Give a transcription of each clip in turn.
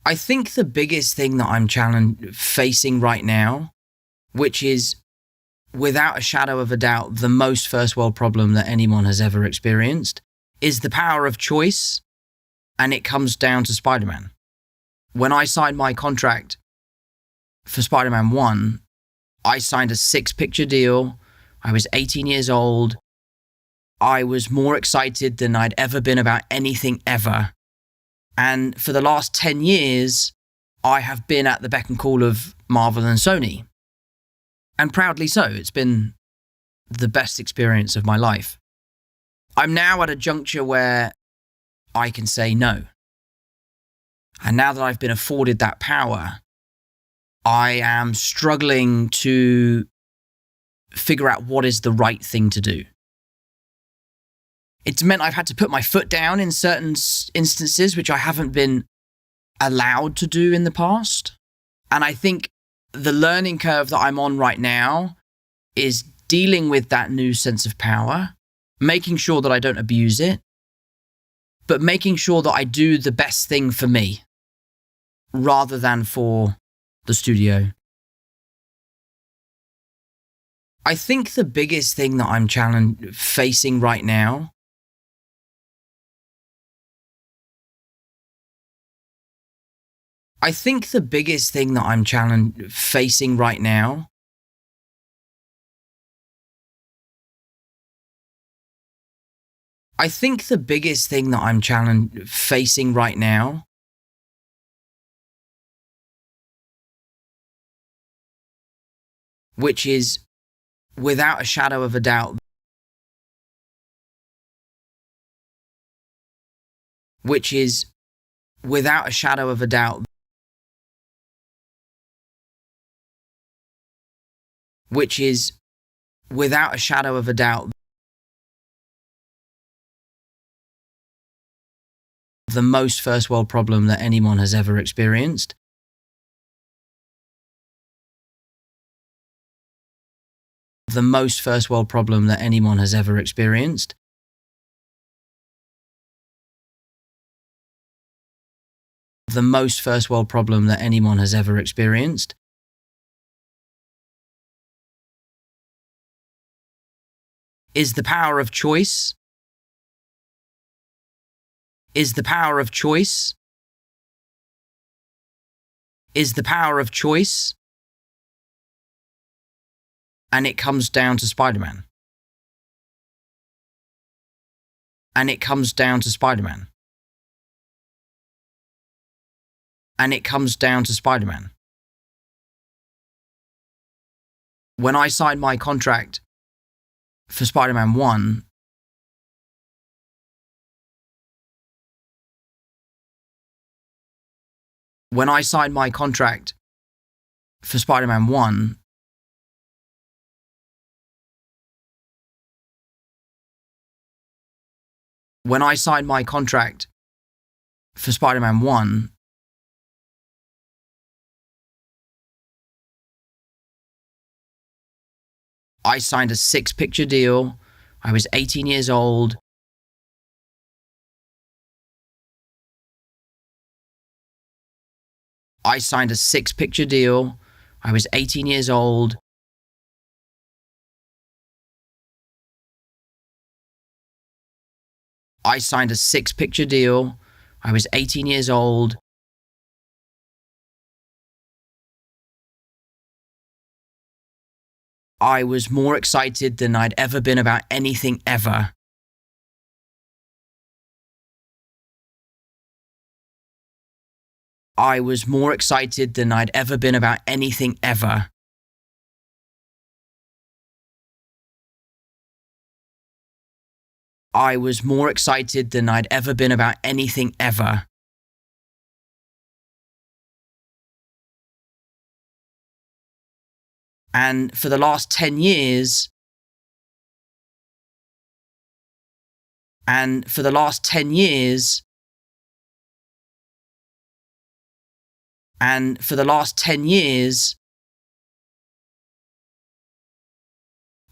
I think the biggest thing that I'm facing right now, which is without a shadow of a doubt the most first world problem that anyone has ever experienced, is the power of choice, and it comes down to Spider-Man. When I signed my contract for Spider-Man 1, I signed a 6-picture deal. I was 18 years old. I was more excited than I'd ever been about anything ever. And for the last 10 years, I have been at the beck and call of Marvel and Sony. And proudly so. It's been the best experience of my life. I'm now at a juncture where I can say no. And now that I've been afforded that power, I am struggling to figure out what is the right thing to do. It's meant I've had to put my foot down in certain instances, which I haven't been allowed to do in the past. And I think the learning curve that I'm on right now is dealing with that new sense of power, making sure that I don't abuse it, but making sure that I do the best thing for me rather than for the studio. I think the biggest thing that I'm facing right now I think the biggest thing that I'm facing right now I think the biggest thing that I'm facing right now which is without a shadow of a doubt which is without a shadow of a doubt which is without a shadow of a doubt the most first world problem that anyone has ever experienced. The most first world problem that anyone has ever experienced. The most first world problem that anyone has ever experienced. Is the power of choice. Is the power of choice. Is the power of choice. And it comes down to Spider-Man. And it comes down to Spider-Man. And it comes down to Spider-Man. When I signed my contract for Spider-Man 1, when I signed my contract for Spider-Man 1, when I signed my contract for Spider-Man 1, I signed a 6-picture deal. I was 18 years old. I signed a 6-picture deal. I was 18 years old. I signed a 6-picture deal. I was 18 years old. I was more excited than I'd ever been about anything ever. I was more excited than I'd ever been about anything ever. I was more excited than I'd ever been about anything ever. And for the last 10 years,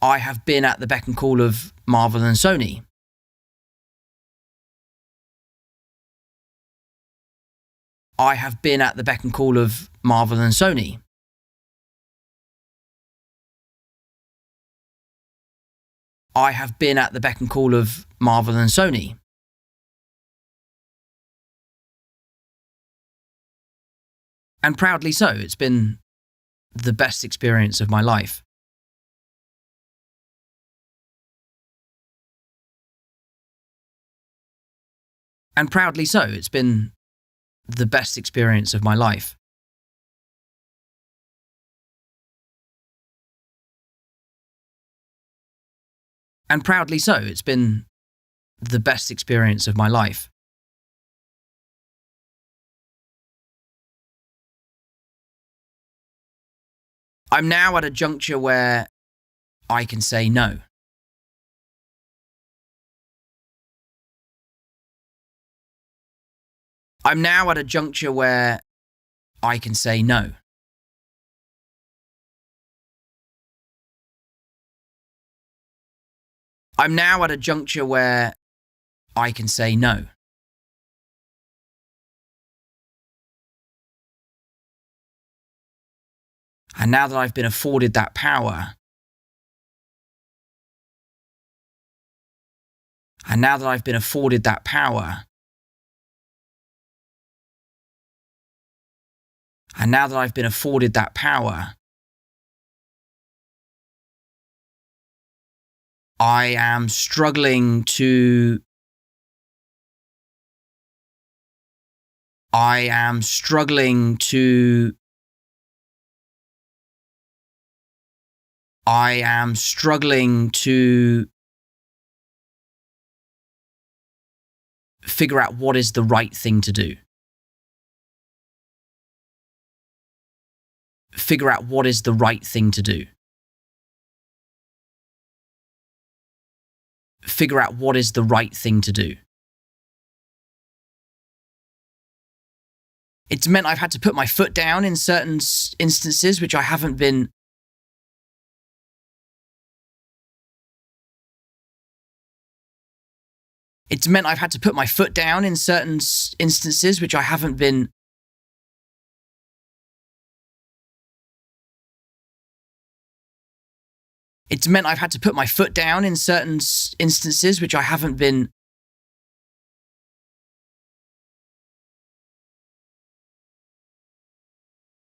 I have been at the beck and call of Marvel and Sony. I have been at the beck and call of Marvel and Sony. I have been at the beck and call of Marvel and Sony. And proudly so. It's been the best experience of my life. And proudly so. It's been the best experience of my life. And proudly so. It's been the best experience of my life. I'm now at a juncture where I can say no. I'm now at a juncture where I can say no. I'm now at a juncture where I can say no. And now that I've been afforded that power, and now that I've been afforded that power, and now that I've been afforded that power, I am struggling to figure out what is the right thing to do. Figure out what is the right thing to do. Figure out what is the right thing to do. It's meant I've had to put my foot down in certain instances which I haven't been. It's meant I've had to put my foot down in certain instances which I haven't been. It's meant I've had to put my foot down in certain instances which I haven't been.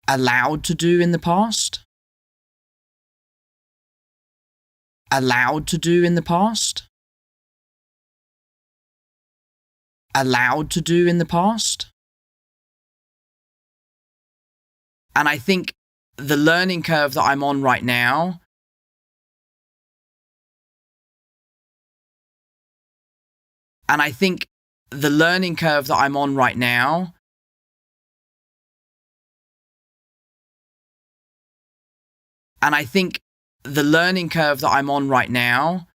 Allowed to do in the past. Allowed to do in the past. Allowed to do in the past. And I think the learning curve that I'm on right now And I think the learning curve that I'm on right now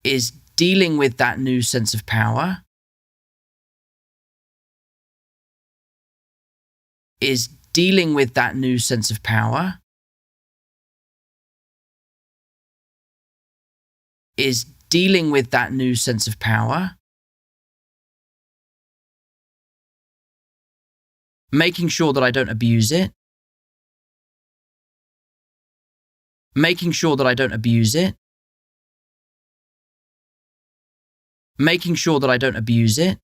is dealing with that new sense of power, is dealing with that new sense of power, is dealing with that new sense of power, making sure that I don't abuse it, making sure that I don't abuse it, making sure that I don't abuse it,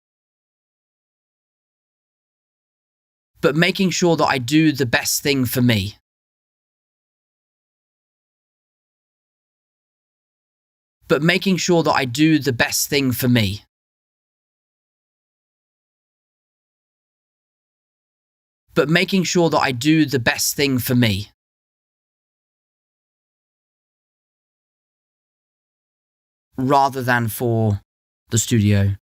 but making sure that I do the best thing for me. But making sure that I do the best thing for me. But making sure that I do the best thing for me. Rather than for the studio.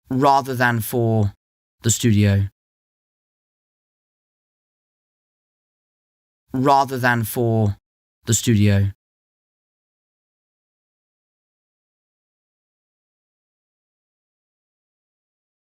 Rather than for the studio. Rather than for the studio.